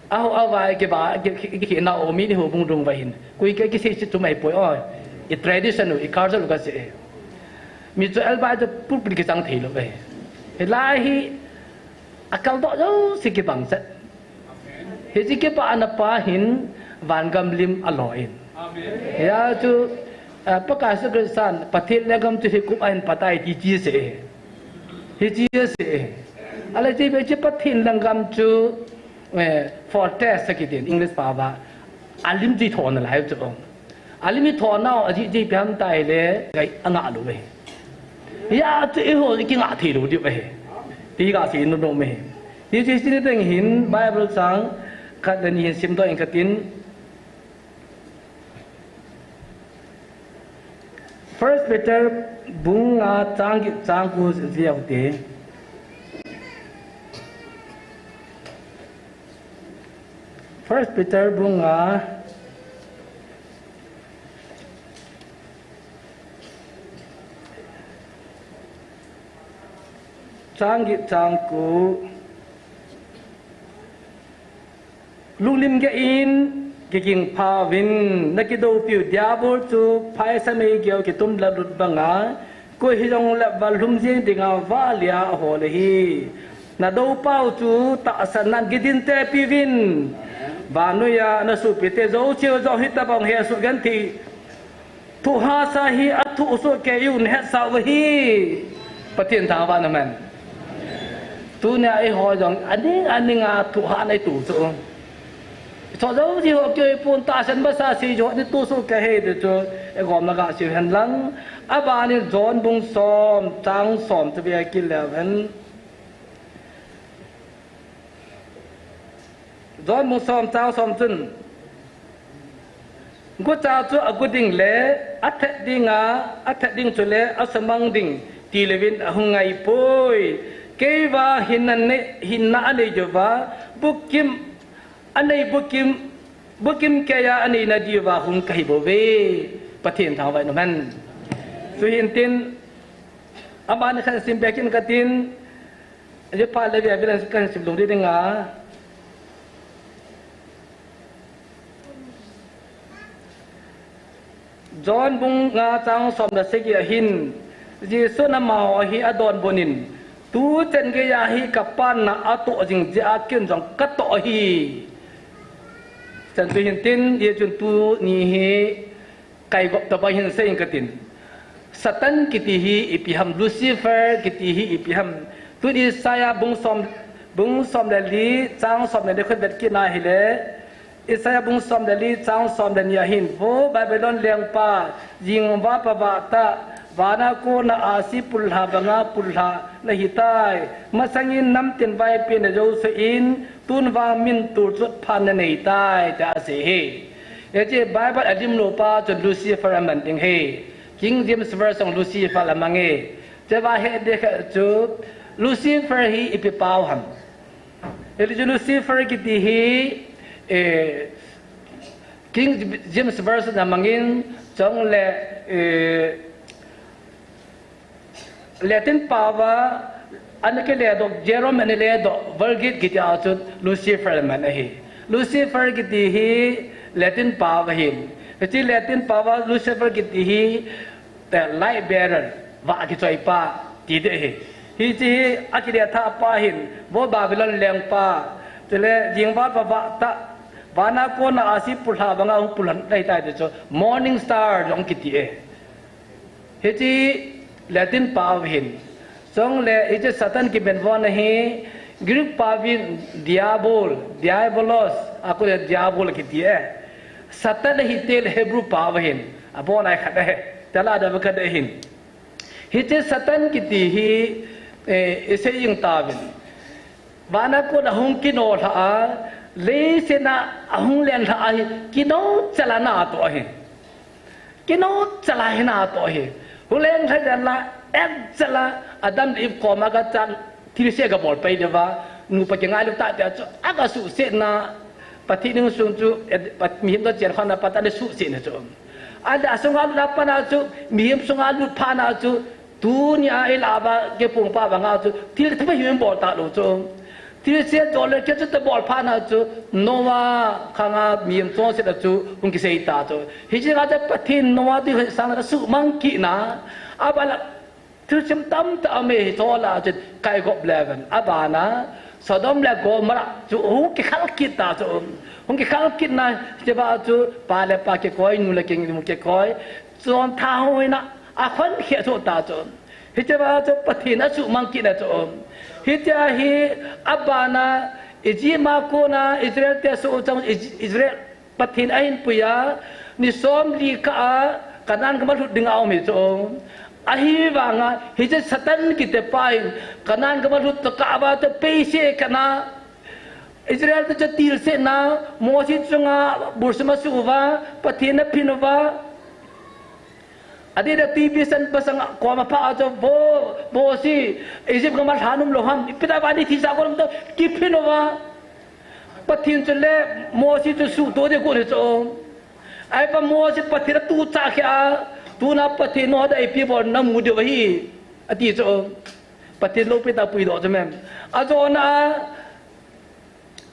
ao vai ke na o mi ni ho bung dung vai hin kui ke si tu mai poi oi i traditional i culture lu ka se mi chu al ba chu public sang thei lo ve he lai hi akal do jo si ke bang set he si ke pa ana pa hin van gam lim aloin ya chu pakka su ke san pathil le gam chu hi kup ain patai ti chi se he chi se ala ti be che pathin lang gam chu for test sakidin English pa ba alim ji thon la hai chu alimi thon nao aji ji pyam tai le gai anga lu ve ya chu e ho ki nga thi lu di ve ti ga si no no me ti ji sin teng hin bible sang khat den hin sim do en katin First Peter bunga chang ku ziaw te First Peter bunga chang ku lulim ge in ke king pawin nakido piu diabol chu phai samei gyo ke tum la lut banga ko hi jong la balhum jing dinga walia ho le hi na do pau chu ta sanan gidin te piwin banuya na su pite zo chiu zo hita bang he su gan thi thu ha sa hi athu so ke yun he sa wa hi patien ta wa na man tu ne ai ho jong aning a thu ha nai tu chu cho dấu thì họ kêu phun ta sân bát sa si cho nên tu số cái hệ để cho gom là cả siêu hành lăng à bà này dọn bung xóm trang xóm cho bây giờ là vẫn dọn bung xóm trang xóm chânกูจะช่วยกูดิ่งเล่อัฐดิ่งช่วยเล่อัศมังดิ่งทีเลวินหงไงป่วยเกว่าหินนั่นเนี่ยหินน่ะอันนี้จะว่าบุกิมอันนี้บุกิมแกยาอันนี้นาดีว่าหงไก่บเวประเทศทางไว้นั่นมันสุหินตินอาบานขันสิมเบกินกัตินจะพาเลวีอาวิลันขันสิมลงได้ยังไงจอนบุงงาจังสมดัสกิหินจีสุนมาหอฮีอดอนบนินตูเจนเกียฮีกับปานนาอัตุจิงจีอากินจังกัตโตฮีจันตุหินตินเยจุนตูนี่ฮีไก่กบตะบหินเซงกตินสตันกิติฮีอิปิฮัมลูซิเฟอร์กิติฮีอิปิฮัมตูดิสายาบุงสมเดลีจังสมเดลีคนเด็ดกินาฮิเลอิสยาบุงสมเดลีจังสมเดนียหินโวบาบิลอนเลียงปายิงวาปะบาตาวานาโกนาอาซิปุลหาบังาปุลหาละหิตายมาสังอินน้ำเต็นไว้เป็นโยสอินตุนวามินตูจุดพันในตายจะอาศัยเฮเอเจไบเบิลอดิมโลปาจนลูซิเฟอร์มันติงเฮคิงเจมส์เวอร์สองลูซิเฟอร์ละมังเฮจะว่าเฮเด็กจูลูซิเฟอร์ฮีอิปิปาวหัมเอลิจูลูซิเฟอร์กิติฮีKing James Version namangin jong le Latin power anake le do Jerome ane le do Virgil giti achut Lucifer man ahi Lucifer giti hi Latin power hin eti Latin power Lucifer giti hi the light bearer wa ki choi pa ti de hi chi akile tha pa hin bo Babylon leng pa tele jingwa pa ba ta Vana ko na asip pulha banga pulan dai tai de cho morning star jong kiti e heti Latin pavin song le ite satan ki benwa nahi Greek pavin diabolos aku le diabol kiti e satan hitel Hebrew pavin abon ai khade tala da bakade hin hiti satan kiti hi ese yung tavin Vana ko na hung kino tha ले से ना अहूं लेन था आहे किनो चलाना तो आहे किनो चला है ना तो आहे हुलेन था जला एक चला अदम इब कोमा का चाल तिरसे का बोल पे देवा नु पकेंगा लुता ते जो आगा सु से ना पति नु सुन जो मिहिम तो जेर खाना पता ने सु से ने जो ada sunga lu dapat aja mihim sunga lu pan aja dunia ilawa ke pung pa bang aja til tapi himen bol tak lu jo ที่เสียจอเลยแค่จะบอลผ่านนะจูโนวาข้างมีมจ้องเสร็จจูคงกิเสียตาจูฮิจิราจะปะทินโนวาที่สังกัดสุมังกีนะอาบาละที่ชิมตั้มตะเมย์จอละจะไกลกบเลกันอาบานะสะดมเลกมระจูฮุกิขัลกิตาจูฮุกิขัลกินะจะบาจูปาเลปาเกคอยนูเลกิงมุเกคอยจวนท้าหอยนะอาคนเขียจูตาจูฮิจิราจะปะทินสุมังกีนะจูฮิจาฮีอับบานาอิจิมาโกนาอิสราเอลเตสุจังอิสราเอลปะทินอินปุยานิสอมลีกากันนั้นก็มาลุดดึงเอาไม่จงอาฮีวางาฮิจสตันกิเตปายกันนั้นก็มาลุดตะกาบาตะเปเชกันนะอิสราเอลจะตีลเสนาโมซิจงาบุษมาสุวาปะทินพินวาAdi dah TV sen pasang kuama pa aja bo si Egypt kamal hanum loham ipita bani thisa ko to kipinova pathin chule mo si tu su to de ko ne cho ai pa mo si pathira tu cha kya tu na pathin no da ipi bon na mu de wahi ati cho pathin lo pita pui do cho mem ajo na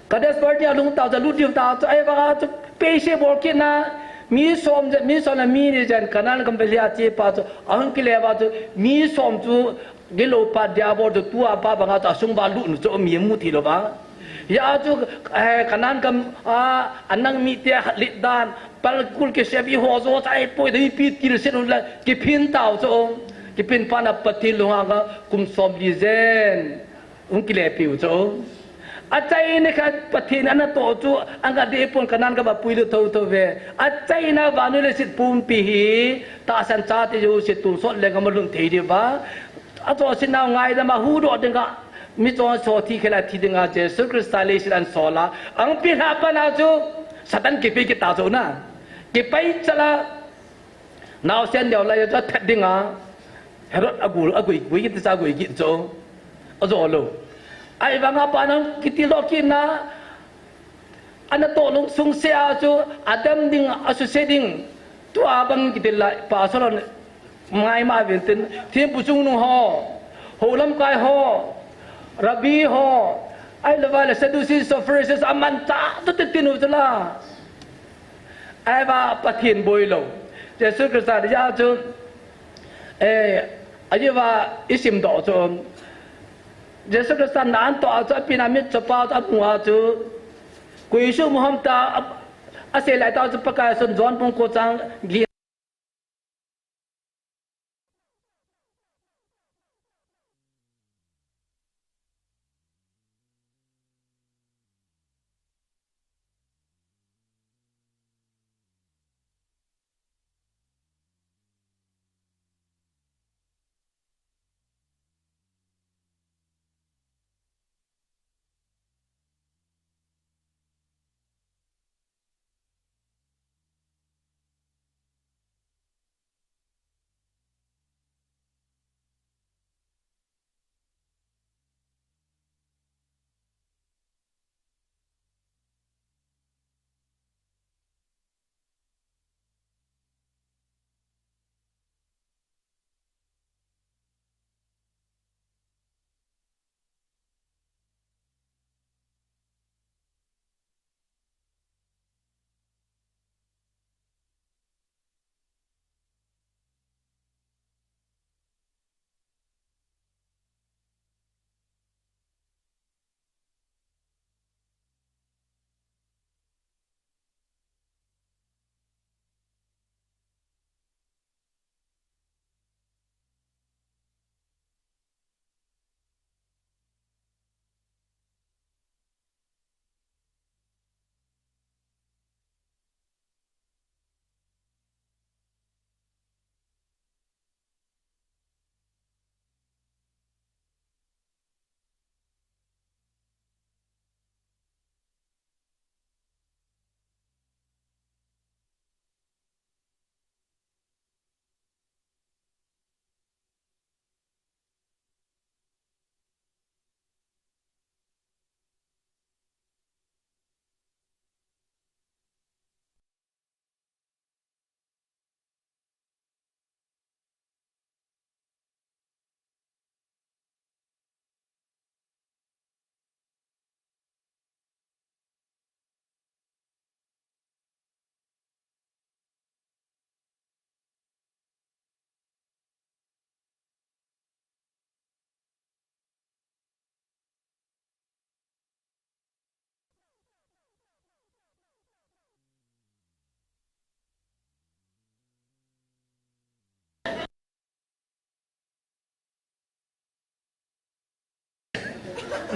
kades party alung ta ja lu tiu ta ai ba cho pe se bor ke na mi som na mi ni jan kanan kampelia che pa cho ahang ki le ba cho mi som chu gelo pa dia bo tu apa ba nga ta sung ba lu nu cho mi mu thi lo ba ya chu kanan kam anang mi te li dan pal kul ke se bi ho zo tai poi dei pi til se la ki phin tao cho ki phin pa na patil lo nga kum som li zen ki le pi cho acai ni kan patin ana to chu anga de pon kanan ka ba puilu to ve acai na vanu le sit pum pi hi ta san cha te yo sit tu so le ga malung thei de ba a to sin na ngai da ma hu do de ga mi to so thi khela thi de nga je su krista le sin sola ang pi ha pa na chu satan ki pi ki ta zo na ki pai chala naw sen deu la yo cha that de nga herot agui ki ta sa gui ki zo a zo lo ai bang apa nang kitilokin na ana to lung sung sia chu adam ding asu seding tu abang kitila pa solon ngai ma vintin thim pu chung nu ho lam kai ho rabi ho ai lawal seduces of verses amanta tu tinu tla ai ba pathin boilo jesu krista ya chu ajiwa isim do chu Jesu Kristus nan to aja pinamit cepat apua tu kuisu Muhammad aselai ta tu pakai sun John pun kocang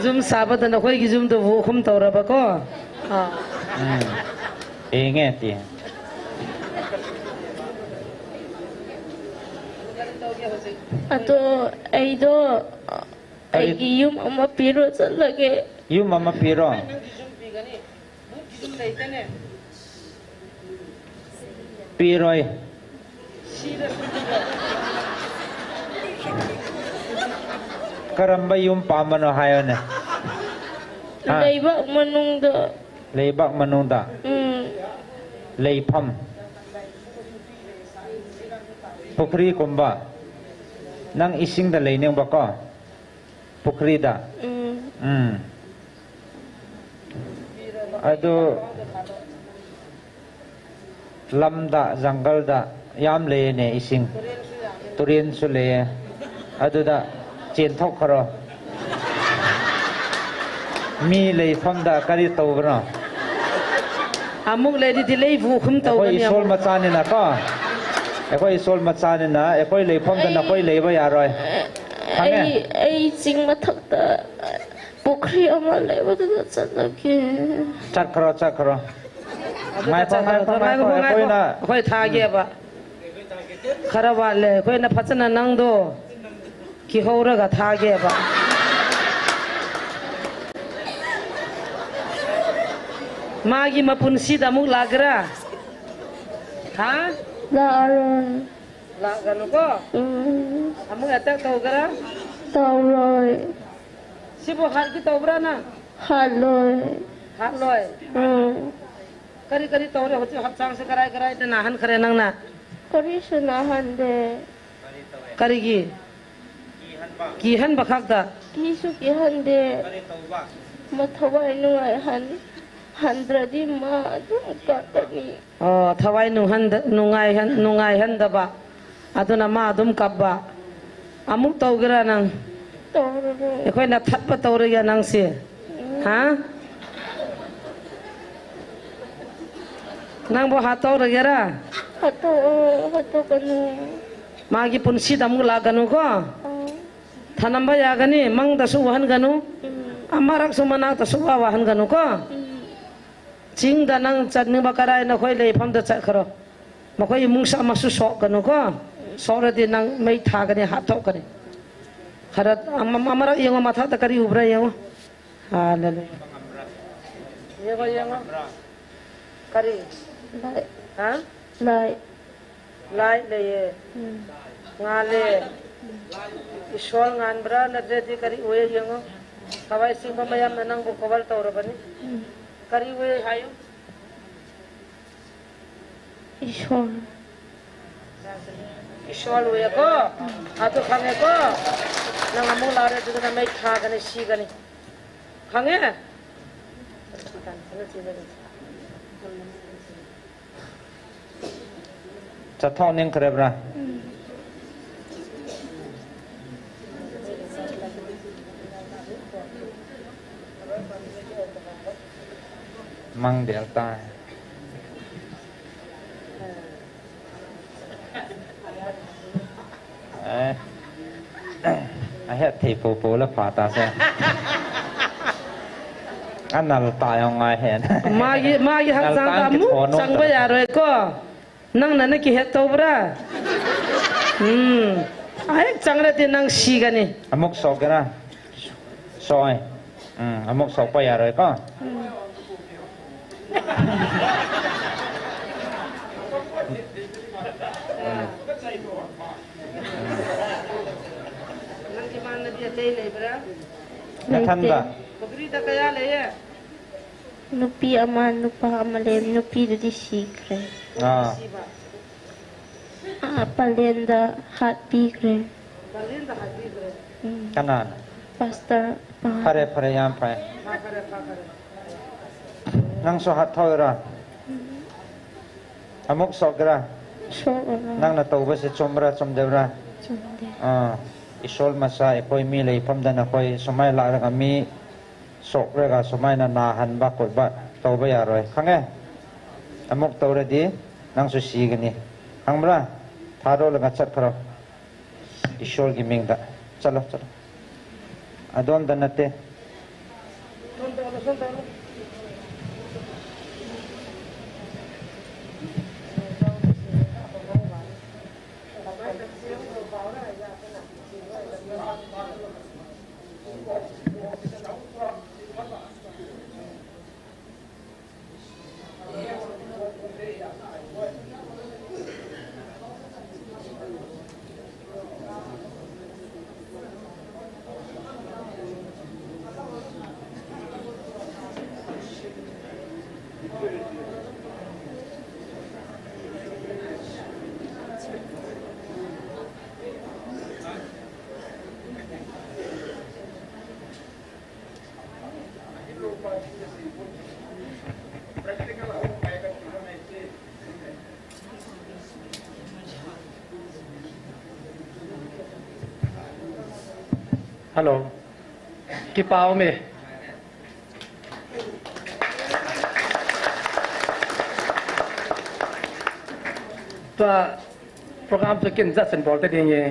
zum sabat na khoi gi zum to vu khum tora ba ko nghe ti Ato aido aigi yum ama piro chalage yum ama piro piroi karamba yum pamano hayone leibak manungda leibak manungda leipam pukri kumba nang ising da leining bako pukri da ado lamda jungle da yam le ne ising turin su le ado da chen thok kharo mi leifam da kari tawbra amuk le di lei vu khum to koi sol macha ni na ko koi sol macha ni na koi leifam da na koi leiba ya roi ai jing mathakta pukri ama leiba da chalage chat kharo mai koi na koi tha ge ba khara wa le koi na phachana nang do ki hora ga tha ge ba magi mapun si da muk lagra ha laron laganu ko amuk atak tau gara tawloi sibo har ki tau bra na haloi loi kari tau re hochi hap chang se karai te nahan khare nang na kari sunahan de kari ki han ba khak da kisu kihan de mathawai nungai handradi ma adum katani thawai nungai han da ba aduna ma adum kabba amuk tau gira nang tawro ekhoi na that pa tau re ya nang se ha nang bo ha tau re gira hato kanu magi punsi damu la ganu ko thanamba ya gani mang da su wahan ganu amarak sumana ta su wahan ganu ko ching da nang chatni bakarai na khoi lei pham da chat kharo ma khoi mungsa ma su so ganu ko so ra di nang mai tha gani ha to gani kharat amara yengo matha ta kari ubra yengo ha le le yengo kari lai ha lai lai le ye ngale ishol ngan bra na de kari we yengo kawai sing mayam nanang bu kowal tawra bani kari we hayo ishol we ko atu khange ko nang amu la re tu na mai kha gani si gani khange cha thong ning kare bra mang del ta ai hết thì phố là phá ta xem anh nào tài không ai hẹn magi hak sang kamu sang bayar ko nang nana ki het to bra ai changra ti nang si gani amok sok ra soi amok sok bayar rồi có Natanda. Nupi ama nupa amalem nupi di sikre. Palenda hat bigre. Kanan. Pastor. Pare yang pare. Nang so hat thoira. Amok sogra. Nang na tau ba si chomra chomdevra. Isol masa koi mi lei pam dan koi somai la ra mi sok ra ga somai na han ba koi ba tau ba ya roi khange amok tau ra di nang su si gani hangbra tharo la ga chat kharo isol gi ming da chalo adon dan nate ฮัลโหลกี่เปล่าไหมตัวโปรแกรมจะกินจัดสันบอลแต่เดียวนี้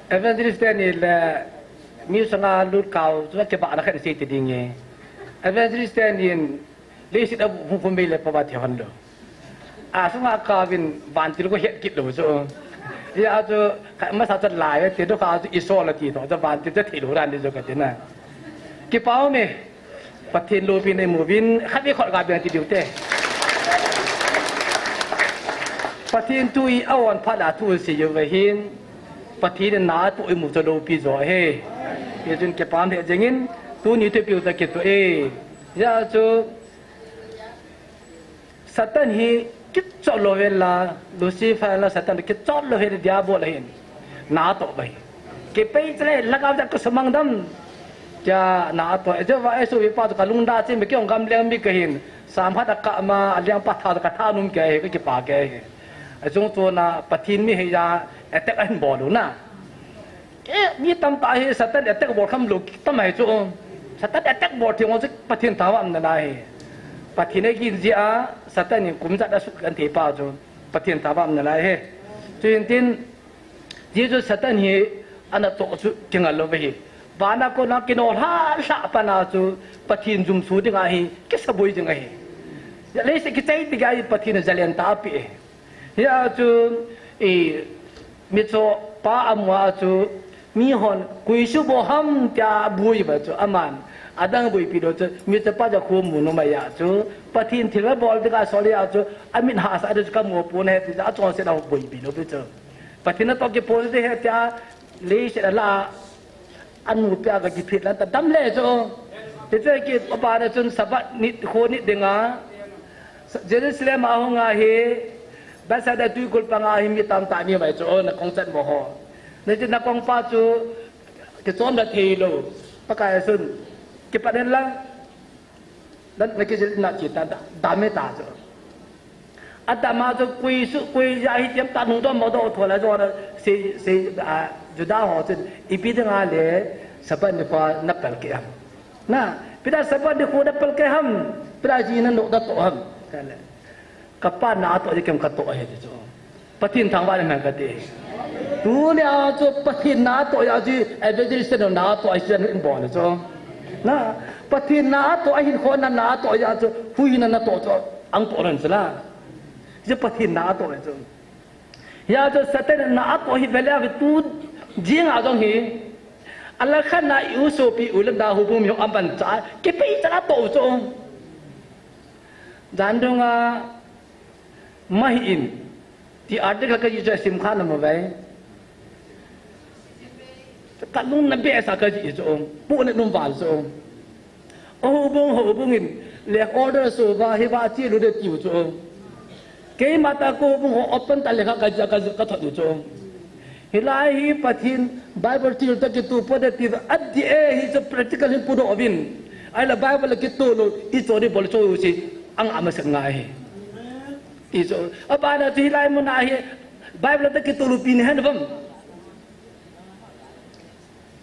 เอเวนต์ที่นี่แหละมีสังกัดลูกเก่าจะเก็บอะไรกันสิแต่เดียวนี้เอเวนต์ที่นี่เลสิตอาบุฟมิเลปะบัติฮันโดสังกัดกาวินวันที่เราเห็นกิจดูso ये आज मैं साथ लाए थे तो आज इसोल थी तो जब बांधते थे थी लोग रांधे जो कहते ना कि पाओ में पत्थर लोपी ने मूविन खाली खड़ गाबियां थी दिवते पत्थर तू ही अवन फला तू से जो वहीन पत्थर ना तू ही मुझे लोपी जो है ये जिन के पाम है जिंगिन तू नहीं तो पियो तक तो ये आज सतन हीคิดจอดเวลาลูซิเฟอร์ละสัตว์คิดจอดเวลาดิอาโบเลยเห็นนาโตไปเก็บไปจะเลยลักเอาจากกุศมังดำจะนาโตเจ้าว่าไอ้สุวิปาตุกลุงดาจิไม่เกี่ยวกับเลี้ยงมีกเห็นสามพัดกะมาเลี้ยงปัทธาตกท่านุ่มแกก็เก็บปากแกไอ้จงตัวน่ะปฏินมีให้ยาเอตเอ็นบอลูน่ะมีตั้มตาให้สัตว์เอตเอ็นบอลคำลุกตั้มให้จงสัตว์เอตเอ็นบอลที่มันจะปฏินถาวรนั่นได้ปฏิเนกินจีอาสัตย์นี่กุมจัดสุกันที่ป้าจูปฏินทาบามนั่นแหละเฮ้จุนตินจีจูสัตย์นี่อันนั้นตัวจูจึงอัลลอฮ์ไปบ้านก็นักกินอลฮาชาปนาจูปฏินจุมสูดยังไงคิดสบุยยังไงเลยสิคิดใจที่ไงปฏินจะเลียนตาปียาจูมิโซป้าอัมวาจูมีหอนกุยชูโบฮัมจะบุยแบบจูอามันadang bui pido tu mita pada kumu no maya tu patin thila bol dega soli a tu amin ha sa de ka mo pun he ti a chon se da bui pido pe tu patin to ke pol de he tia le se la an mu pya ga ki phit la ta dam le so te te ki pa da chun sabat nit kho nit denga jerusalem a nga he ba sa da tu kul pa nga hi mi tam ta ni mai so na kong chan mo ho ne na kong pa chu ke chon da the lo pa ka sun kepada lang dan mereka jadi nak cerita damai tak tu ada macam kui jahit yang tak nunggu mau tu lah tu si juda ho tu ipi dengan le sebab ni pa napal ke ham nah pada sebab ni ko napal ke ham pada jinan nak datuk ham kala kapan nak tu je kem katuk ai tu patin thang ba nak kate tu ni a tu patin na tu ya ji evangelist na tu ai sen in bon tu nah pati na to ahin ko na to ya to hui na to ang to ran sala je pati na to so ya to satan na to hi bela tu jing a dong hi ala khan na yusufi ulam da hu bum yo amban cha ke pe cha to so dan dong a mahin ti article ka ju sim khan ma vai ta lung na be sa ka ji so pu na num wal so ho bung in le order so va hi va chi lu de tiu so ke mata ko bung open ta le ka ka tho so hi lai hi pathin bible ti ta ki tu po de ti at the he is a practical in pu do ovin ai la bible ki tu lo i so de bol so si ang ama sa ngai i so apa na ti lai mo na hi bible ta ki tu lu pin han bam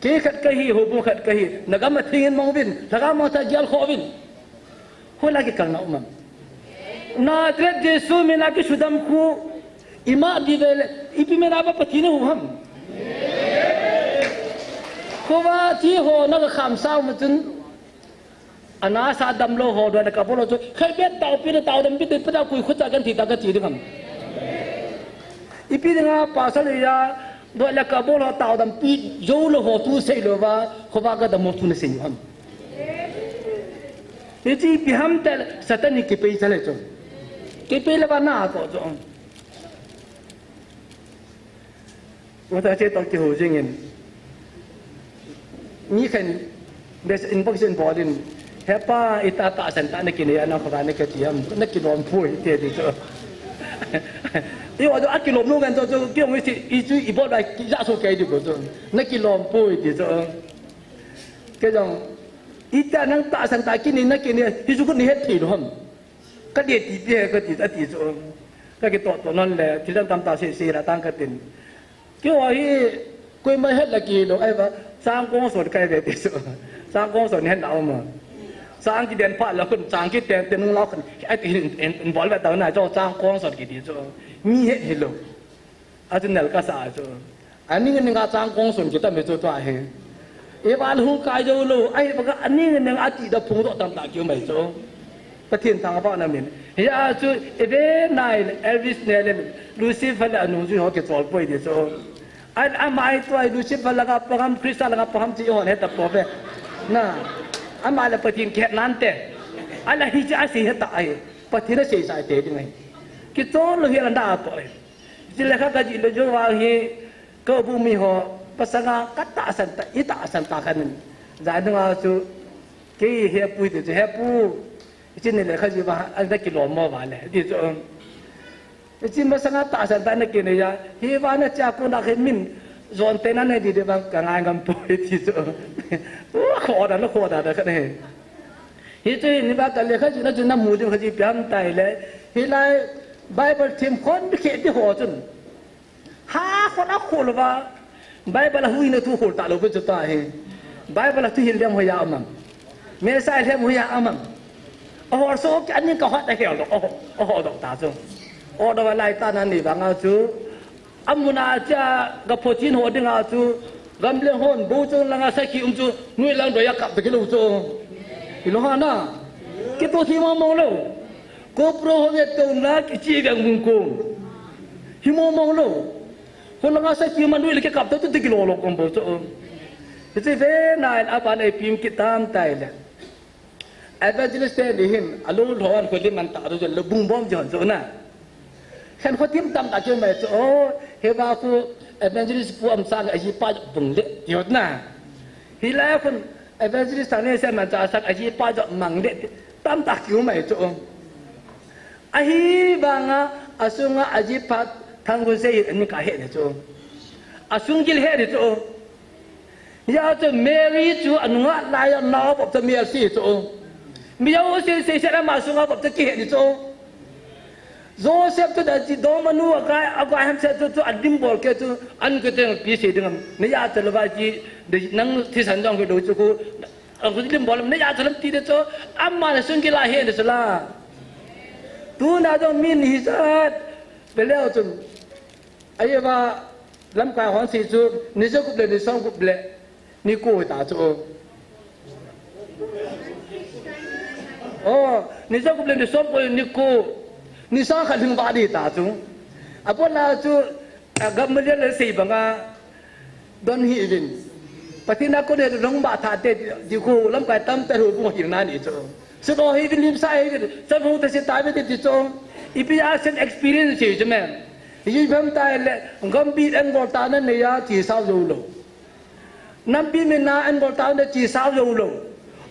ke khat kahi ho bu khat kahi nagama thingin mong bin nagama ta jal kho bin ho lagi kal na umam na dret jesu me na ki sudam ku ima di vel ipi me na ba patina hum ko wa ti ho na kham saw mutun อันน่าซาดัมโลหอด้วยนะครับพวกเราจะใครเบ็ดเต่าปีนเต่าดำปีนพระเจ้าคุยขุดจากกันที่ตากจีด้วยกันอีปีนึงอ่ะภาษาเลยอ่ะด้วยแล้วก็พวกเราเต่าดำปีโยโลหอตู้เสียเลยว่าเขาว่าก็ดำหมดทุนเสียอยู่ครับนี่จีพิหามแต่สัตว์นี่กี่ปีเฉลยจ้ะกี่ปีแล้วว่าน่าก็จ้ะว่าแต่เจ้าต้องเกี่ยวจริงเงินนี่แค่เบสอินพักเซนบอดินเฮป้าอิตาตาสันตานักกินเนี่ยนักขวานนักเจียมนักกินลมพูดเท่ดีจ้ะอีว่าจะอักกินลมนู่นกันจ้ะจ้ะเกี่ยวไม่สิอีจุอีบอดไปยาสูเกยดีกว่าจ้ะนักกินลมพูดดีจ้ะก็จังอีตานังตาสันตากินนี่นักกินเนี่ยที่สุดก็นี่เฮ็ดถี่หรอมก็เดียดตีเดียก็ตีตีจ้ะก็กินตัวนั่นแหละที่ตั้งตามตาเสียละตั้งกันตินเกี่ยวกับที่คุยมาเฮ็ดละกี่โลไอ้ว่าสร้างกองสดใครเด็ดที่สุดสร้างกองสดเห็นเอามาสร้างกี่เดือนผ่านแล้วคนสร้างกี่เดือนนึงเราคนไอ้ที่เห็นบอลแบบตอนไหนเจ้าสร้างกองสดกี่ดีจ้ะมีเห็นโลอาจจะเนลก็สาจ้ะอันนี้เงินก็สร้างกองสดกี่ตั้งไม่จ้ะตัวเองเอวาลูกกายจะโลไอ้พวกอันนี้เงินอาทิตย์ละพุ่งต่อตามตาเกี่ยวไม่จ้ะประเทศทางบ้านนั่นเองเฮียจูเอเวนายเอลวิสเนี่ยลูซิเฟอร์นุ่งจูเขาเก็บตัวไปดีจ้ะอันมาไอ้ตัวลูซิเฟอร์ละกับพระคำคริสต์ละกับพระคำจีโอเนี่ยตัดตัวไปน่ะอันมาละประเทศแค่นั้นแต่อันละฮิจาสีเหตุไอ้ประเทศนั้นเสียใจเตะยังไงคิดโตเลยเฮียรันดาตัวจิเลข้าก็จิเลจูว่าเฮียก็บุมีหัวภาษากัตตาสันตาอิตาสันตากันนั่นใจนึกว่าจูกี่เฮียปุยตัวเฮียปุจินี่เลยเขาจะว่าอันนั้นกิโลมอว่าเลยที่จูจิภาษาตาสันตาเนี่ยกินเนี่ยเฮียว่าเนี่ยจากคนนักเมินจนเต้นนั่นเนี่ยดีเดี๋ยวกันงานกันตัวที่จูขอได้แล้วขอได้แล้วกันเนี่ยเฮียจูนี่ว่ากันเลยเขาจะนั่งจูนั่งมูดเขาจะเปลี่ยนใจเลยเฮียเลยไบเบิลทีมคนไม่เขียนที่หัวจนหาคนละคนว่าไบเบิลหุ่ยเนี่ยทุกคนตาลูกเป็นจุดตาเฮไบเบิลทุกหินเลี้ยงหัวยาอัมมังเมสายเลี้ยงหัวยาอัมมังโอ้โหสอบอันนี้ก็หัดได้เหรอโอ้โหดอกตาจงโอ้ดอกอะไรตานั่นนี่บางอาจูอามุนาจะกับพจินหัวดึงอาจูกำเลี้ยงหุ่นบูจงลังอาศัยขี้จูนุ่ยลังโดยกับไปกิโลจงกิโลห้านะกิโตที่มองโลก็โปรเวตตัวนักจีกันมุงกุมหิมมองโลคนละสักกี่มันด้วยเลยกับตัวตุกิโลโลกมบูโจจะเวนายอาบานไอพิมกิตามไตเลยเอเวอร์จิลสเตดิหินอารมณ์ร้อนคนที่มันตาดูจะลุงบอมจอนโจน่ะเห็นคนที่มันตามตาเกี่ยวไหมโจเฮบาฟูเอเวอร์จิลสปูอัมซังไอจีป้าบุงเด็ดยอดน่ะฮิลาคนเอเวอร์จิลสตานี่เซมันจะสักไอจีป้าจะมังเด็ดตามตาเกี่ยวไหมโจahi banga asunga ajipat thangu se ni ka he de cho asungil he de cho ya cho mary chu anunga la ya na bob to mi si cho mi ya se se ma sunga bob to ki he de cho joseph to da ji do manu aga ham se to adim bol ke to an ke te pi se dingam ne ya to ba ji nang thi san jong ke do chu ko adim bol ne ya to lam ti de cho amma na sungil la he de so la tu na do min hisat beleo chun ayeva lam ka hon si chu ni so kup le ni song kup le ni ko ta chu oh ni so kup le ni song ko ni ko ni sa kha ling ba di ta chu apon la chu gam le le si banga don hi vin patina ko de long ba tha te di ko lam ka tam te ru ko hi na ni chu so do he will say so who the sit time with it so if you ask an experience je man you bam ta le ngam bi an go ta na ne ya chi sao yo lo nam bi me na an go ta na chi sao yo lo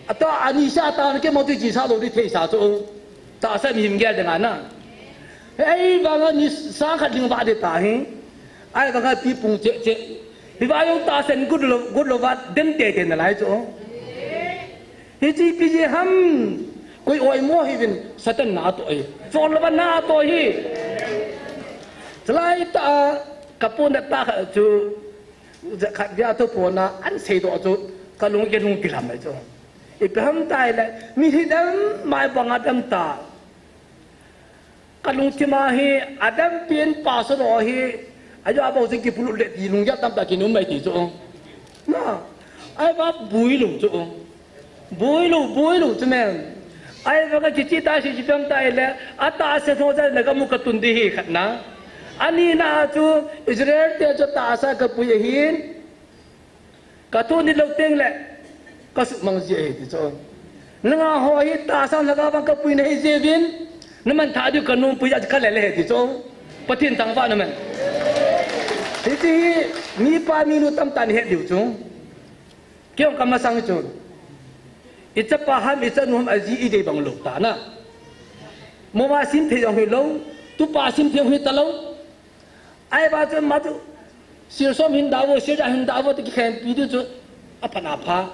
ato ani sha ta ke mo ti chi sao lo di the sa so ta sa mi nge de na ei ba ga ni sa kha ding ba de ta hin ai ba ga pi pung che bi ba yo ta sen good lo ba den te te na lai so Hiji piji ham, koi oi mo hivin satan na to ai, phone laban na to hi. Selai ta kapun ta chu, dia tu pun na an sei to chu, kalung ke lung kilam ai chu. Ibrahim tai le, mi hidam mai bang adam ta. Kalung tima hi, adam pien paso ro hi, ajo abau sing ki pulu le di lung ya tam ta ki nu mai ti chu. Na, ai ba bui lung chu. bui lu chứ mẹ ai vào cái chỉ ta chỉ phim tai lẽ ta sẽ thôi ra là cái mu cái tuần đi khát na anh na chú Israel thì cho ta sa cái bui hin cái tuần đi lâu tiếng lẽ cái sự mang gì thì cho nên là họ hi ta sa là cái cái bui này gì viên nên mình thà đi cái nung bui cái lẽ thì cho bắt thiên tăng phát nữa mình thì chỉ mi pa mi nu tâm tan hết điều chung kêu cầm sang chung ít chấp paham ít nuông aji ít để bằng lục ta na mua ma sim thì dòng hơi lâu tu pa sim thì hơi ta lâu ai ba cho mà tu siêu som hin đào siêu ra hin đào thì khen pi tu chút apa napa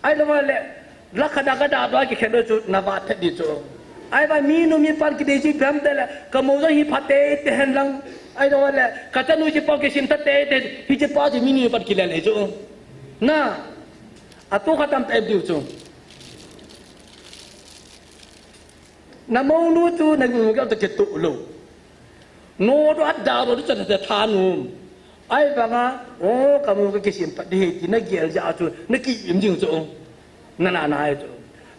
ai lo le lakada kada đó khen đó chút navat thật đi chút ai ba mi nu mi pan cái gì phàm thế là cầm mồi hi phát tê tê hen lăng ai lo le kata nu chỉ bao cái sim tê tê hi chỉ bao chỉ mi nu pan kia lại chút na atu khatam tay điều chung namong lu tu nang ngau ta ketu lu no do ada do ta ta thanu ai banga o kamu ke kisim pat di ti na gel ja tu na ki im jing chu na ai chu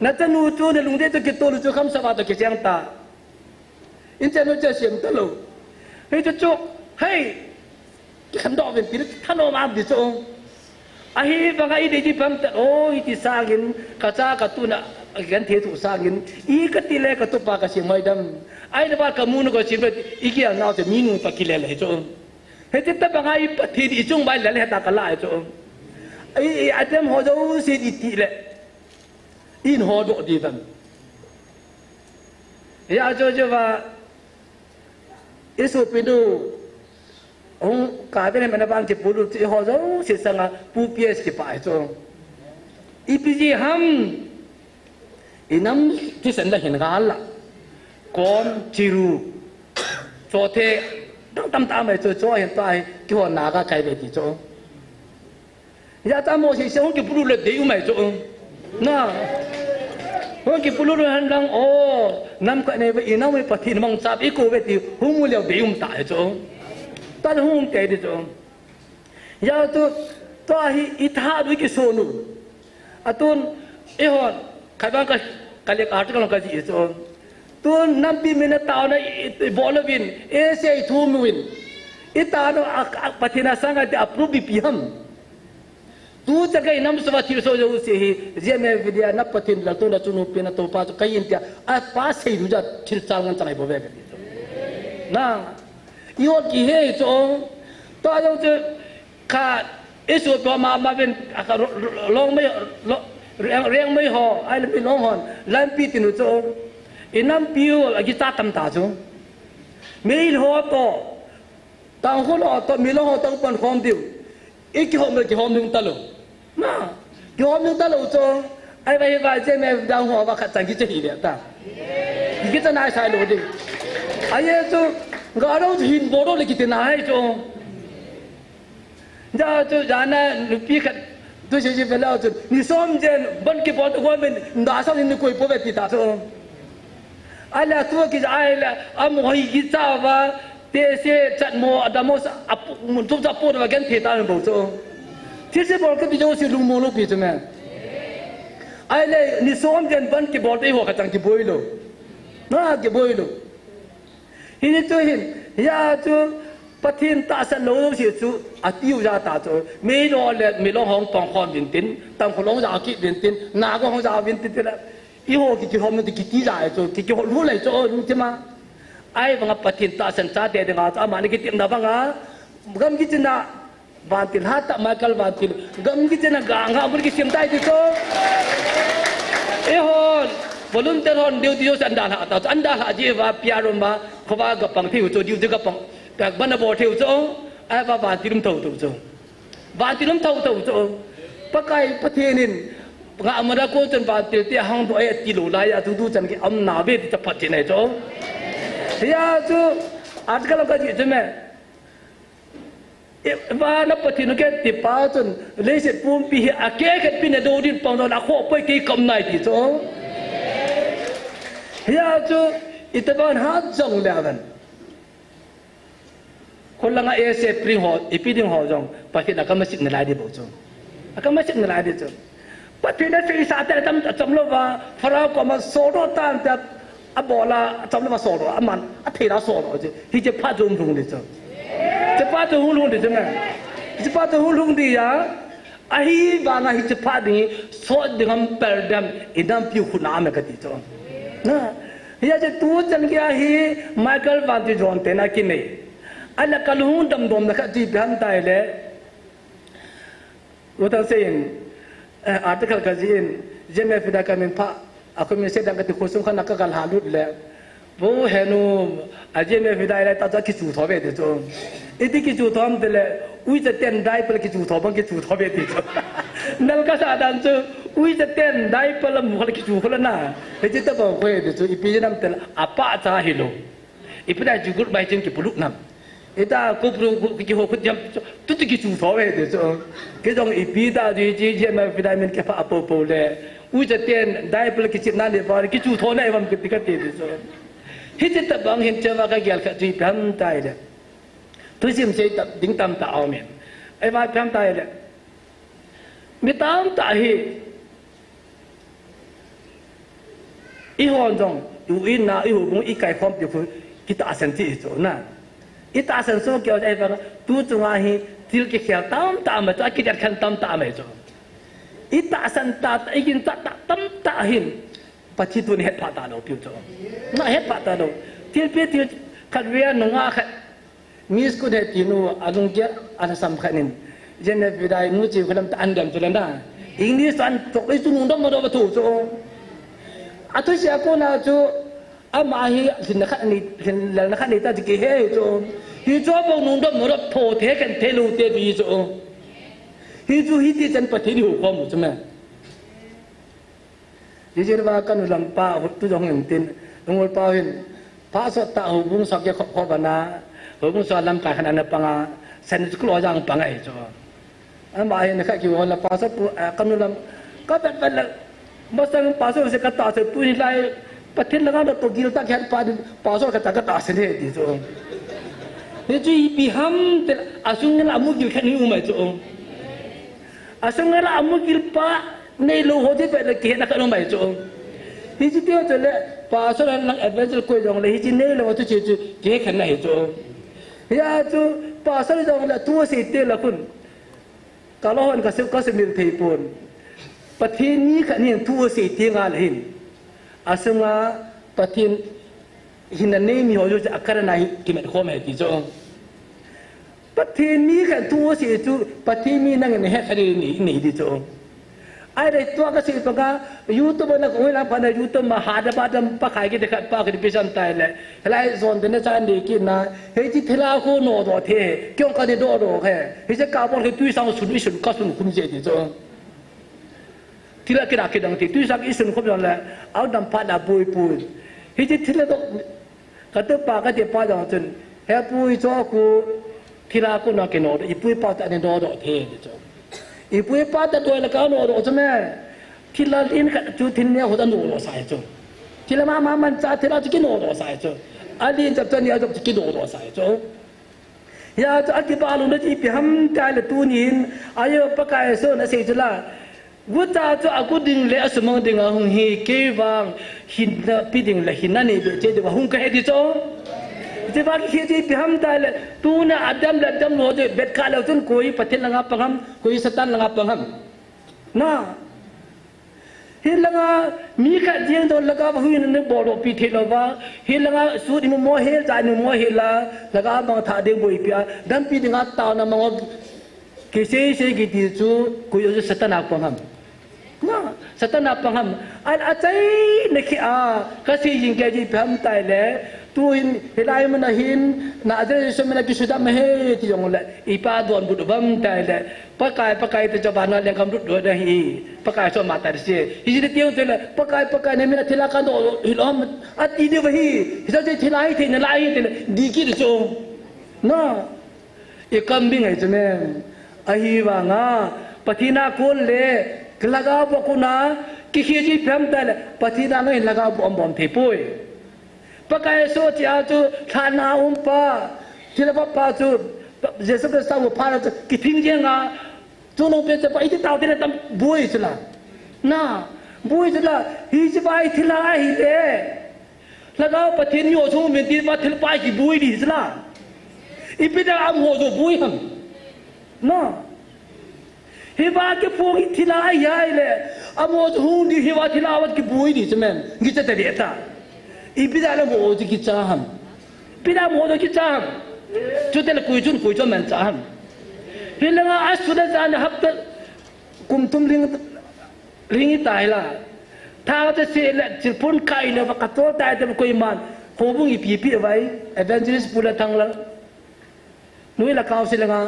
na ta nu tu na lung de ta ketu lu chu kham sa ba ta ke chang ta in cha nu cha sim ta lu hei chu hei kham do ben ti thano ma bi chu ahi banga i de ji pam ta o i ti sagin ka cha ka tu na gan thế thủ sang in cái tỷ lệ cái tụ ba cái xiềng mai đâm ai đó ba cái mua nó có xiềng rồi ý kia nào sẽ minu ba kia lại cho hết tất cả ngay thì đi chung bài lại ta cái lại cho ai ai đem họ đâu sẽ đi tỷ lệ in họ độ đi vâng ya cho và Isu pindu ông cái bên này bang chỉ bulu chỉ họ đâu sẽ sang à pu PS chỉ phải cho IPG ham inam chỉ sinh là hiện gà là con chiru cho thế đang tâm tâm này cho hiện tại cái họ naga cái về thì cho ya ta mua thì sống cái bulu là để mày cho na hôm cái bulu là hắn đang năm cái này vậy nó mới phát hiện mong sao ít cô về thì không mua liệu để tại cho ta không để được cho ya to hi itha đuôi cái số nụ atun ehon khai bang cái cái article cái gì cho tuôn năm pi mình tao này bola win ese thu win ita no pathina sanga te approve pi ham tu jaga nam swa thir so jo se hi je me vidya na pathin la tu na chunu pe na to pa kai in tia a pa sei ru ja thir changan chanai bo ve na yo ki he cho to jo che kha isu to ma ben long me riêng mấy họ ai làm long hòn làm pi tiền cho inam piu lagi ta tam ta cho mấy họ to tao họ lo to mấy họ to còn không tiêu ít cái họ mới cái họ mình ta lo na cái họ mình ta lo cho ai vậy vậy chứ mẹ đang họ và khát chẳng cái gì đấy ta cái ta này sai rồi đi ai cho gà đâu hình bố đâu là cái này cho ra cho jana pi khát tôi chỉ về lao chứ,你说这本给包的我们拿上你贵不会比他说，哎呀，多给哎呀，我一早吧，这些怎么他们是做这包的跟铁打人不做，其实包个比较是龙毛路比什么？哎呀，你说这本给包的我可真给不会了，那给不会了，现在最近呀就。pathin ta san lo si chu atiu ja ta cho me lo hong tong khom bin tin tam kholong ja ki bin tin na ko hong ja bin tin la I ho ki hom ti ti ja cho ki ho lu lai cho lu chima ai bang pathin ta san cha de nga cha ma ni ki tim da banga gam ki china ban tin ha ta ma kal ban tin gam ki china ga nga bur ki sim tai ti cho e ho volunteer hon diu san da ha ta an da ha ji wa piaro ma khoba ga pang thiu cho diu ga pang các bạn bỏ theo chỗ ai và bạn tìm thầu chỗ bạn tìm thầu chỗ bắt cái bắt thiên nên ngã mà đã cố chân bạn tìm tiền hàng đôi tỷ lệ lại à tu chân cái âm nào biết tập phát triển này chỗ thì à chỗ आज कल का gì chứ mẹ và nó bắt thiên nó cái tiếp ba chân lấy sự buông pi à cái pin này đâu đi bằng đó là khó phải cái cầm này thì chỗ thì à chỗ ít bạn hát rộng lẹ vậyคนละเอเซปริงหออีปีดิงหอจงปะที่นักมาสิกนลายดิบ่จงนักมาสิกนลายดิจง ปัจจุบันสิ่งสารแต่จำลองว่าฟาราก็มาโซโลตันแต่อบอลาจำลองว่าโซโลมันเทระโซโลจีที่จะพัดจุ่มลงดิจ้ะจะพัดจุ่มลงดิจ้ะมั้ยจะพัดจุ่มลงดิยาไอ้บ้านที่จะพัดนี่โซดงเปิดดำอิดำพิวขุนามกันดิจ้ะนะเฮียจะตัวจันกี้ฮีไมเคิลวันที่จวนเตนะกินนี่อันนั้นก็ลุ้นดำนะครับที่ทำได้เลยรู้ทั้งสิ้นartikel kajian jemeh fida kami pak aku mesti dah kata khusus kan nak kal halut le bo henu jemeh fida ile ta ki chu thobe de jo iti ki chu thom de le uiจะ ten dai pel ki chu thom ki chu thobe de jo nal ka sa dan chu uiจะ ten dai pel mu ki chu khol na he ji ta ba khwe de jo ipi nam tel apa cha hilo ipi da ju gut bai jing ki puluk nam ita ko pru ki ho khut jam tu ki chu thobe de jo cái dòng ý bí ta gì mà vitamin cái pha bổ lệ uiจะ tiền đại bữa cái chuyện nào để vào cái chủ thô này vào cái tiền rồi hết chất tập bằng hiện trường và cái gì cái gì phàm tài đấy tôi xem sẽ tập tính tâm tạo miệng ai vào phàm tài đấy mi tâm tài hi ý hồn dòng yêu in na yêu cũng ý cái phong biểu kita asan ti itu na kita asan so kêu ai vào tu chung hi til ke khia tam ta ma ta ki dat khan tam ta mai jo ita san ta igin ta tam ta hin pachi tu ne het pa ta no piu jo na het pa ta no til pe til khat ria no nga khat mis ku ne ti nu alung kia ana sam khanin jen ne vidai nu chi khalam ta andam jo na english an tok ai tu nu dom do ba tu jo atu sia ko na jo ama hi hin na khat ni hin la na khat ni ta ki he jo hi cho bông nung đâm nó đập thổ thế cần thế lưu thế vì chỗ hi chú hi thì chân bát thế điều không một chút mà đi chơi vào căn làm pa hút tu giống hình tin ngồi pa hình pa sọt tạo bung sọt cái khó bả na bung sọt làm cả khả năng bằng sen cứ lo rằng bằng ấy chỗ anh bà hình khách kêu là pa sọt căn làm có vẻ là mất sang pa sọt sẽ cắt tạo sẽ tu lại bát thế là nó tổ kiến ta cái pa sọt cắt tạo sẽ thế đi chỗนี่จุยปีฮัมแต่อาสุงเงลามุกิลแค่นี้อุ้มไอ้จ้องอาสุงเงลามุกิลป้าในโลกที่เป็นเกณฑ์นักลงไปจ้องที่จีเดียวจะเลยป้าส่วนนักแอดเวนเจอร์คุยจงเลยที่จีในโลกที่จีเกณฑ์ขนาดจ้องยาจูป้าส่วนจงเลยตัวสิเตละคุณกาลอนก็สมิลเทปนประเทศนี้ขนาดตัวสิเตงานหินอาสุงาประเทศหินนั่นนี่มีหัวจุดอักขระไหนที่มันข้อแม่ที่จ้องปฏิมีกันตัวสิจูปฏิมีนั่งในเหตุการณ์นี้ที่จ้องไอ้เรื่องตัวก็สิปะกายูทูบนั่งคุยแล้วพันยูทูบมาหาดบ้านปะขายกิจการปะกิจพิชันตายเลยหลายส่วนเดินจานดีกินนะเฮ้ยที่เทล่าคู่โนดเทเกี่ยวกับเด็กโดดแค่เฮ้ยจะกล่าวว่าตุ้ยสังสุนวิสุนก็สุนคุ้มเจที่จ้องที่ละกินดังที่ตุ้ยสังอิสุนคุ้มอย่างไรเอาดำพัดปุยเฮ้ยที่ละต้องก็ตัวปากก็จะป้าจังจนเฮ้ยปุยจ้ากูที่ละกูนักกินโนดอีปุยป้าแต่ในโนดเทที่จ้องอีปุยป้าแต่ตัวละก้าวโนดใช่ไหมที่ละอินจุดที่เนี่ยเขาจะโนดใส่จ้องที่ละมามันจะที่ละจะกินโนดใส่จ้องอันนี้จับตัวเนี่ยจะกินโนดใส่จ้องยาจะอธิบายลงได้ที่พิหามใจละตัวนี้อายุปากกายโซนเสียจุละวุฒิจะอากูดิ่งเลยสมองดิ่งหงฮีเกี่ยวกับหินปีดิ่งเลยหินนั่นนี่เจ๊เดี๋ยวหงก็เห็นดิจ้องที่ว่าที่ที่พิหามใจละตัวน่ะอัดดำละดำโหดเบ็ดขาแล้วจนคุยปฏิลังปังหัมคุยสตันลังปังหัมน่ะเห็นลังมีขัดเยี่ยงตัวลังว่าหุ่นนึกบอกว่าปีเทลว่าเห็นลังสูดอิมโมเฮลใจอิมโมเฮลลังบางท่าเด้งบุยปีดำปีดิ่งตาวน่ะมังกิเซ่กิติจูคุยจะสตันปังหัมน่ะสตันปังหัมอันอาใจนึกก็สิยิงแกจีพิหามใจเลยตัวหินเฮลัยมันหินน่าจะสมัยนั้นกิสุดามเฮที่ยงเลยอีป้าโดนบุตรบัมใจเลยปากายแต่จบานอะไรกันบุตรโดนฮีปากายชอบมาแต่เสียฮิจิตเที่ยวเจเลยปากายเนี่ยมันที่ละกันโดนฮิลอมอัดอีเดียวฮีฮิจะที่ละที่นั่นละที่ดีกี่ตัวน่ะอีกคำบิงไอ้เจ้าแม่ไอ้ฮีว่างปฏินาคนเลยกลากาบกุนากิเฮจิพิหามใจเลยปฏินาเงินลากาบอมเทปุยpakai so cia tu tanah umpa tidak apa tu Yesus Kristus tahu pada tu kiting je ngah tu nong pun cepat itu tahu tidak tam buai celah น่าบุยจะละฮีจะไปทิลาฮีเล่แล้วก็ประเทศโยชูเป็นที่มาทิลไปกี่บุยดีจะละอีพิจารณาหัวจะบุยหันน่าฮิวาเก็บพวกทิลาใหญ่เลยอาโมจะหุ่นดีฮิวาทิลาวัดกี่บุยดีใช่ไหมกิจเดียดอีพิจารณาหัวจะกิจหันพิจารณาหัวจะกิจหันจุดเดลคุยจุนมันจะหันฮิลงาอัศวินจานฮับตกุมทุมลิงตายละถ้าจะเสียละจิปุ่นไก่เลยว่ากัตัวตายแต่ไม่คุยมันโคบุงอีพีไว้เอเวนเจอริสพูดทางละนุ้ยละเขาเสียละ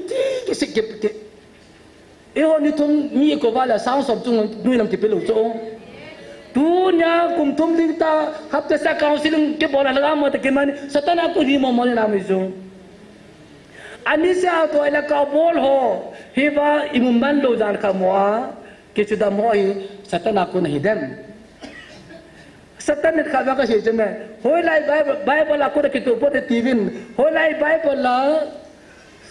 ที่กิสิเก็บเอวนี่ทุ่มมีก็ว่าละสาวสมจุงนุ้ยนำที่ไปหลุดโจดูเนี่ยกุมทุมลิงตาฮับจะสักเขาเสียงเก็บบอลละมาแต่กินมันสตานาตัวดีมอมันนามิจงอันนี้เสียตัวละเขาบอลหัวฮิวาอิมุมันโลจานขมัวกิจดามอยสตานาคนหิดมสตานาข้าว่าก็เสียใช่ไหมโหยไล่ไบเบิลละคนกิจตัวพูดทีวินโหยไล่ไบเบิลละ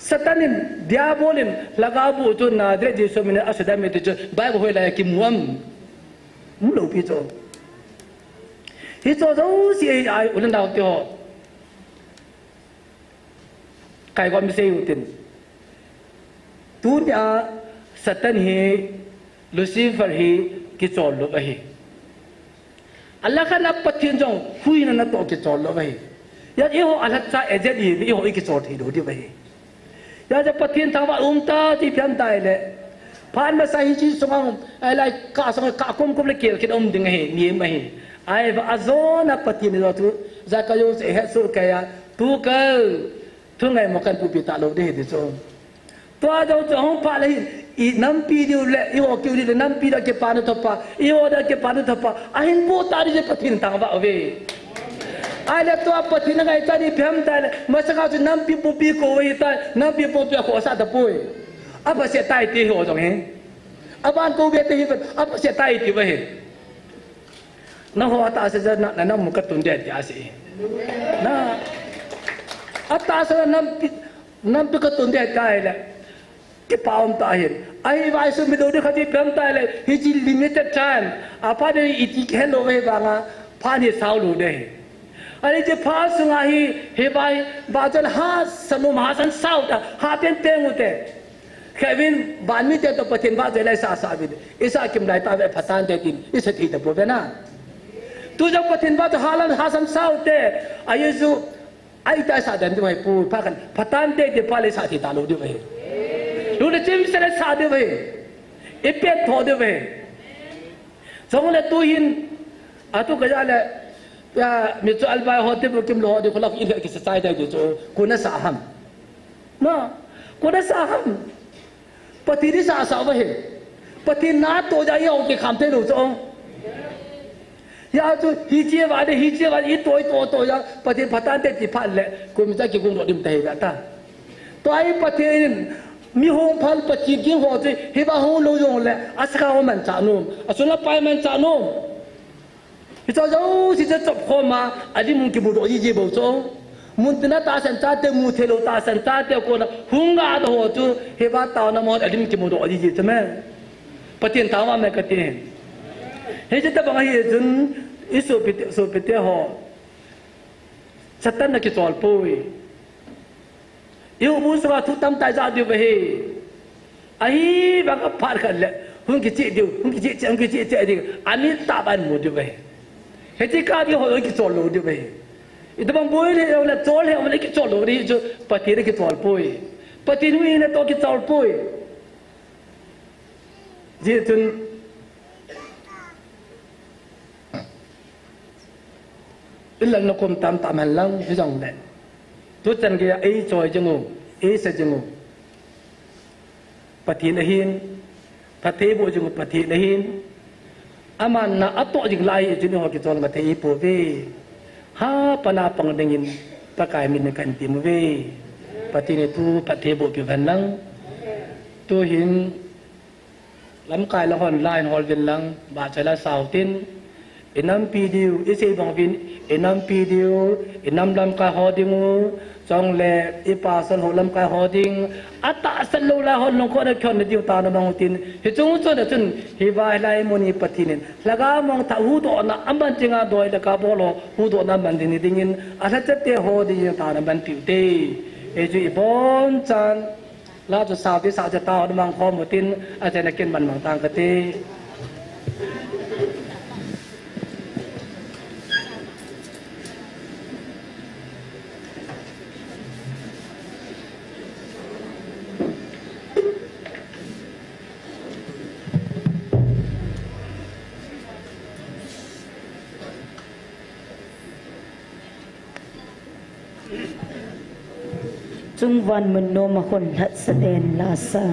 สตานินดิอาโบลินละกาบูจุนนาเดรจิสมินอาสดามิตุจไบเบิลโหยไล่กิมวมมุลพิโจฮิโจโจเสียไออุลันดาวเตียวใครก็ไม่เสียอุตินตัวเนี่ยสตันเฮลูซิเฟอร์เฮกิจโจลไปอัลลอฮ์ขันนับปัจจัยจงคุยนั่นนับตัวกิจโจลไปยาเอโฮอัลลอฮ์จะเอเจดีเอโฮกิจโจที่ดูดีไปยาจะปัจจัยทางว่าตาที่พิจารณาเลยผ่านมาใส่ชีสงฆ์อะไรก้าสงฆ์ก้าคุมเลยเกี่ยวกับดึงเฮนี่ไม่ไอ้ว่าอาโซนับปัจจัยนี่เราทุจะก็ยูเอเฮสุกยาทุกทุกไงมันกันผู้พิจารณาดูดีที่สุดตัวเราจะห้องพาเลยอีน้ำปีเดียวเลยอีโอคิวดีเลยน้ำปีเดียวเก็บปานทุบปะอีโอเดียวเก็บปานทุบปะไอ้หินบูตาดิเจปะทินต่างว่าเอาไว้ไอ้เล็กตัวปะทินไงตาดิเพียมตายเลยมาสักครั้งน้ำปีปุ๊บปีโกยตายน้ำปีปุ๊บปีโกสัตว์ปุยอับเสียตายตีหัวตรงนี้อับบ้านกูเวทีหินอับเสียตายตีไว้น้าหัวตาเสียนั่นน้ำมุกตุนเดียดยาสิน้าอัตตาเสียน้ำปีกตุนเดียดใจเลยที่ป่าวตาเห็นไอ้วายสุมิโดดิขัดที่เพียงตายเลยฮิจิลิมิเต็ดไทม์อาพาเดอิติเฮโลเวบางอ่ะพานี่สาวลูเดอันนี้จะพาสุงาฮีเฮบายบาจันฮาสนุมหาสันสาวตาฮาเป็นเต็งอุเตแค่วินบานมิเตตัวปะเทนบาจะไล่สาสาวินอิสาคิมไล่ตาเวพัฒนเตตินอิสติตะโปรเวน่าตุจักปะเทนบาจะฮาลันฮาสันสาวเตอายุซูไอ้ตาสาดันด้วยปูพากันพัฒนเตติพาเลสาติตาลูด้วยดูดิจิมเสร็จสาดีไปอีเป็ดทอดีไปสมมติตัวหินอาตุกระยาเลยมิจุอัลบายฮอติบุกิมโลฮอดีคนละอินกับกิจใจได้ดูจูคุณสาหัมนะคุณสาหัมปฏิริสาสาวไปปฏินาตัวใจเอาที่คำเทนูจูยาจูฮิจิวาดีอีตัวยังปฏิพัฒน์เตติพันเลยคุณมิจะกี่กุมโดดิมเตยแบบนั้นตัวไอ้ปฏิมีห้องพันปัจจิกินหัวใจเฮบ้าห้องรู้ยงเลยอาศัยเขามันจานุ่มอาศัยเราไปมันจานุ่มที่จะเอาที่จะจับข้อมาอันนี้มึงกิบุตรยี่จีบุตรมุนตินาตาสันตาเตมูเทโลตาสันตาเตโกนะหุ่งกาดหัวจูเฮบ้าตาวน้ำมันอันนี้มึงกิบุตรยี่จีใช่ไหมปฏิญาณว่าไม่กติเฮ้ยจะต้องให้จนอิสุปิเตหัวสัตย์นักกิจวัตรปุยอยู่มุสลิมทุกตั้มตายจากดูไปเฮ้ไอ้บางก็พากันเลยหุ่นกิจดูหุ่นกิจดูอันนี้ตาบันหมดดูไปเฮ้ยที่ข้าที่หัวกิจโจลูดูไปอีตัวบางบุยเลยเอาละโจลเลยเอาละกิจโจลูดีจูปฏิริกิจโจลปุยปฏินุยเนี่ยตัวกิจโจลปุยจีตุนอิลลันนุคุมตามหันหลังพิจารณาทุกท่านก็ไอ้จอยจงูไอ้เสจงูปฏิณหินปฏิบุจงูปฏิณหินอามันน่ะอัตโตจิงไลจุนหัวกิจวัตรมาเทอีโปเวฮาปนาปังดึงินปะกายมินกันติมเวปฏิณตูปฏิบุกิวันนังตัวหินลำกายละหอนลายหอลเวนลังบาดใจละสาวติน enam video isi bang vin enam video enam lam ka hoding jong le ipa sal holam ka hoding ata sal la hol long ko na khon na diu ta na bang tin hi chung chu da chun hi vai lai moni patinin laga mong ta hu do na amban chinga doi da ka bolo hu do na ban din dingin asa chate ho di ta na ban pi te e ju ibon chan la ju sa ti sa ja ta na bang kho mo tin a ja na ken ban mang tang ka te Chung van mun no ma khon hat saden la sa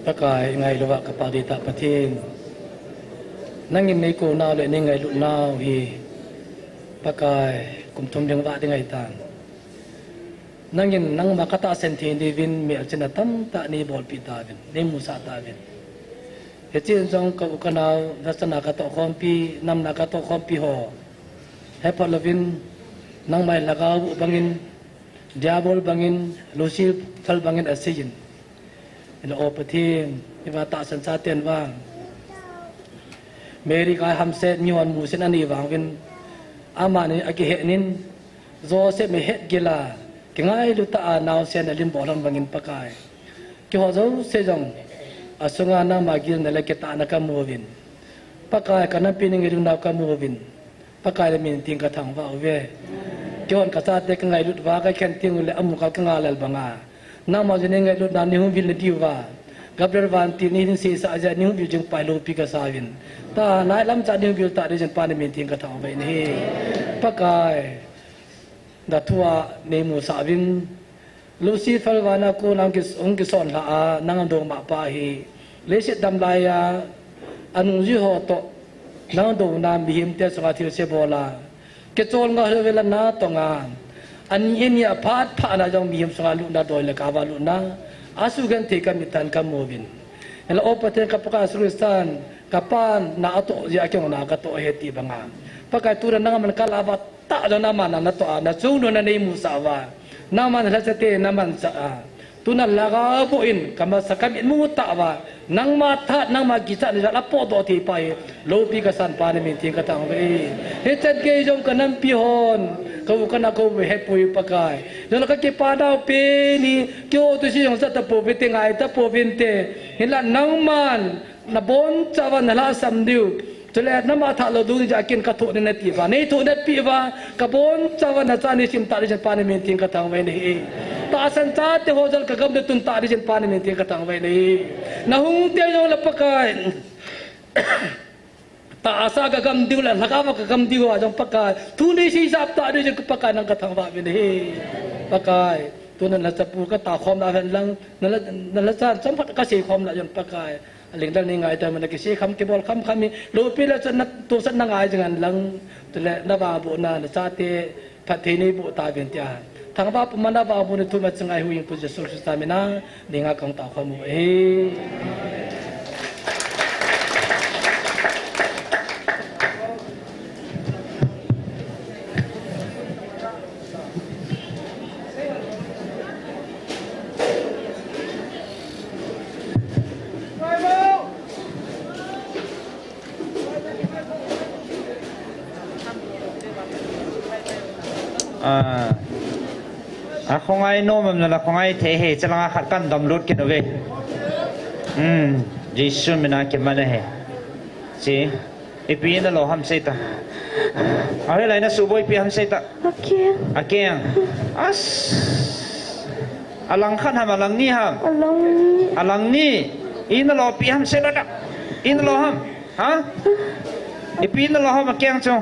pakai ngai luwa kapadita patin nangin nei ko naw le ni ngai lu naw hi pakai kum thum ding wa ding ai tan nangin nang makata senti ni vin mi achina tam ta ni bol pi ta vin ni musa ta vin he chin jong ka ukanaw dasana ka to khompi nam na ka to khompi ho he palovin nang mai lagaw bangin diabol bangin lusil thal bangin asijin ila opatin iba ta san sa ten wang meri ka hamset nyon musin ani wang vin amani agi henin zo se me het gila kingai lu ta naw sen alim bolam bangin pakai ki ho zo se jong asunga na magil na leketa na ka movin pakai kana pining ri na ka movin pakai le min ting ka thang wa ve kion ka sa te kangai lu wa ka ken ting le amu ka ngalal banga na ma jene ngai lu na ni hum vil di wa gabler van ti ni si sa ja ni hum bil jing pai lo pi ka sa vin ta nai lam cha ni bil ta de jen pa ni min ting ka thang ve ni pakai da tua ne mu sa vin lucy falwana ko nang ki ong ki son la a nang dong ma pa hi le se dam lai ya anu ji ho to nang do na mi him te sa thil se bola ke chol nga le vela na to nga an yin ya phat pha na jong mi him sa lu na doi le ka ba lu na asu gan te ka mitan ka movin ela opate ka pa suristan kapan na ato ya kyong na ka to heti banga pakai turan nang man kala ba ta do na man na to na chung no na nei mu sa wa naman hasate naman sa tunan laga buin kama sakam mu ta wa nang mata nang magisa ni la po do ti pai lo pi ka san pa ni min ting ka tang ve he chat ke jom kanam pi hon ka kana ko he pui pakai no ka ke pa daw pe ni kyo tu si jong sa ta po be te ngai ta po bin te hila nang man na bon chawa na la sam diu tole na ma tha lo du ja kin ka tho ne ti ba nei tho ne pi ba ka bon chawa na cha ni sim ta ri pa ni min ting ka tang ve ni ta san cha te ho jal ka gam de tun ta ri pa ni min ting ka tang ve ni na hung te yo la pakai ta asa ka gam diu la laka ka gam diu a jong pakai tu ni si sap ta ri ka pakai nang ka tang va ve ni pakai tu nan la chapu ka ta khom da lang na la cha cham phat ka si khom la jong pakai aling dal ni ngai ta man ki si kham ki bol kham khami lo pi la chan tu san na ngai jangan lang tu le na ba bu na na cha te phat the ni bu ta ben tia thang ba pu mana ba bu ni tu ma changai hu ing pu je sur sta me na ninga kang ta khamu không ai nô mà là không ai thế hệ cho là khát căn đầm lút kia nó về Jesus mình nói cái mà này chị ipi na lo ham say ta ay lại na suboy pi ham say ta akyang as alang khan ham alang ni ham alang ni ina lo pi ham say ta ina lo ham ha ipi na lo ham akyang chong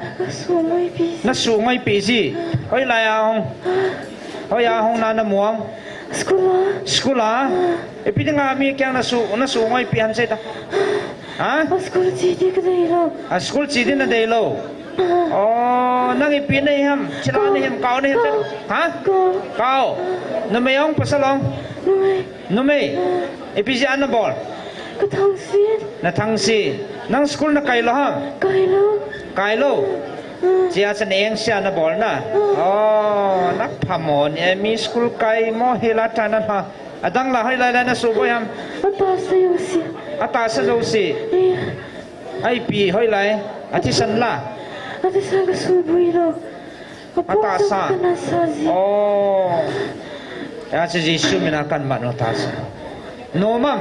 na sungay pi si ay lại ang ôi à hôm nay nó muang school à ipi nga mi kyang na su ngoi pi ham se ta ha school chi din na dei lo oh nang ipi nei ham chila nei ham kau nei ham ha kau na mayong pasalong no me ipi si ana bol na thang si nang school na kai lo ham kai lo chia chân em xia na bol na nak phamon mi school kai mo hela tanan ha adang la hai la na su boyam ata sa lo si ai pi hoi lai ati san la ati san ka su bui lo ata sa ya chi ji su mina kan ma no ta sa no mam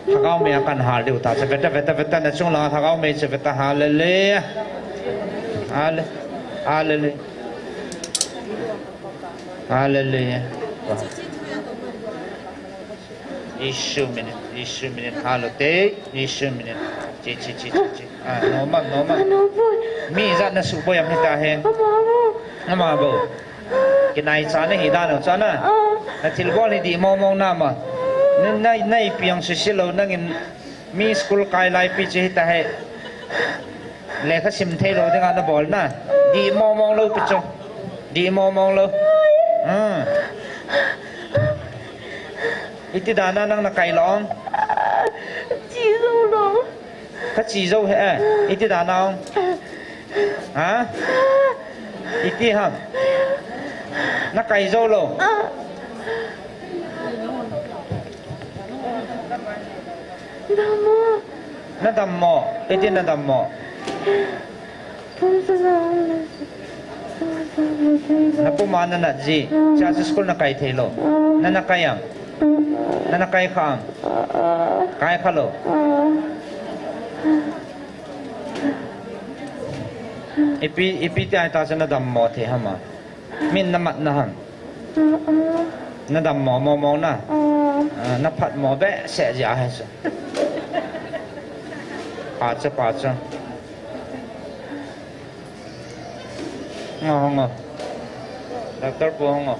thagao me kan hal deu ta sa veta na chung la thagao me che veta hal le Hallelujah. Hallelujah. Yesu minute. Hallelujah. Yesu minute. Ci. Normal. Mi zat na su boy am hita he. Ama bo. Kinai cha na hida no cha na. Na til bol hi di mo na ma. nay piang silo nangin mi school kai lai pi chi ta he le kha sim the lo de nga na bol na di mo mong lo pi cho di mo mong lo iti dana nang na kai long chỉ dâu đó ka chi zo he iti dana ong ha iti ham na kai zo lo Damo na dammo iti na dammo na pumana na ji cha school na kai thelo na kayam na kai kham kai khalo ipi ta ta na dammo the hama min na mat na ham na dammo mo na na phat mo be se ja ha sa pa cha ngo doctor po ngo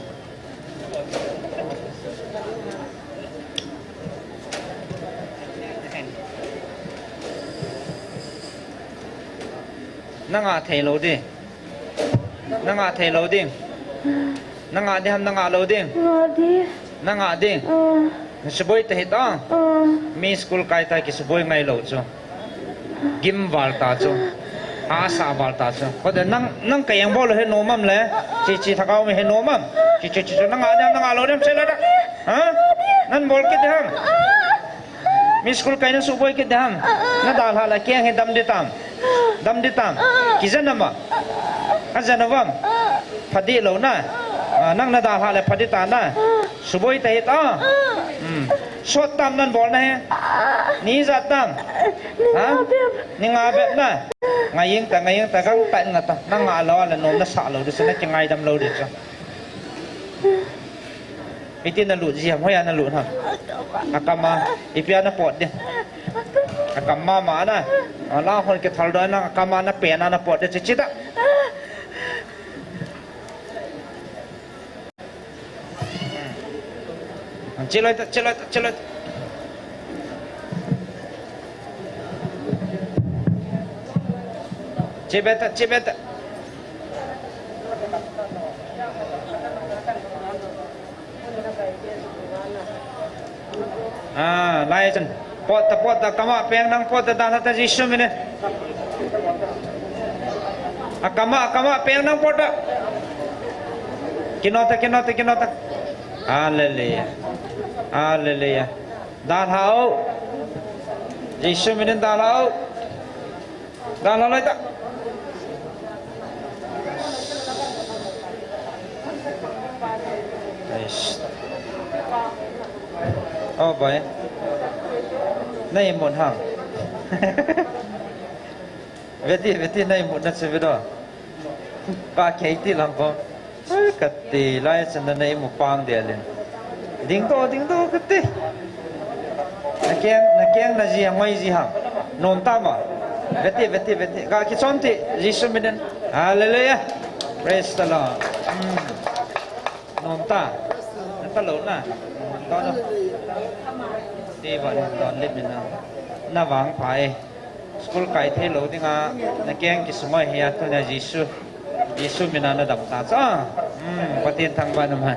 nanga thei lo di nanga thei lo ding nanga di ham nanga lo ding nanga ding suboi te hita mi school kai ta ki suboi ngai lo chu gim wal ta chu asa wal ta chu ko de nang kayang bol he no mam le chi thakau me he no mam chi nanga lo dem chela da ha nan bol ki de ham mi school kai na suboi ki de ham na dal hala kyang he dam de tam ki janama ajanawam phadi lo na nang na dal hala phadi ta na suboi te hita shot tam nan bol na he ni za tam ha ni nga bep na ngayeng ta gang ta nga ta nang nga lo la nom na sa lo de sana chengai dam lo de cha itin na lu ji ham hoya na lu ha akama ipia na pot de akama ma na la hon ke thal do na akama na pe na pot de chi ta chelo chebeta lai chen pot ta kama peng nang pot ta ta ji shum ne kama peng nang pot kinota Hallelujah. Đàn hậu Giêsu mình đàn hậu lại ta vậy này một hàng về thì này một đất sẽ về đó ba cái tí làm không cái tí lại sẽ này một bang để lên ding to cái tí na keng na gì ngay gì hàng non ta mà về thì cái chọn thì Giêsu mình hallelujah praise the Lord non ta nó lớn nè đó đâu đi vào đón lên mình na vắng phải school cái thế lâu thì ngà na keng cái số mấy hè tôi là Giêsu mình nó đập ta cho có tiền thằng bạn mà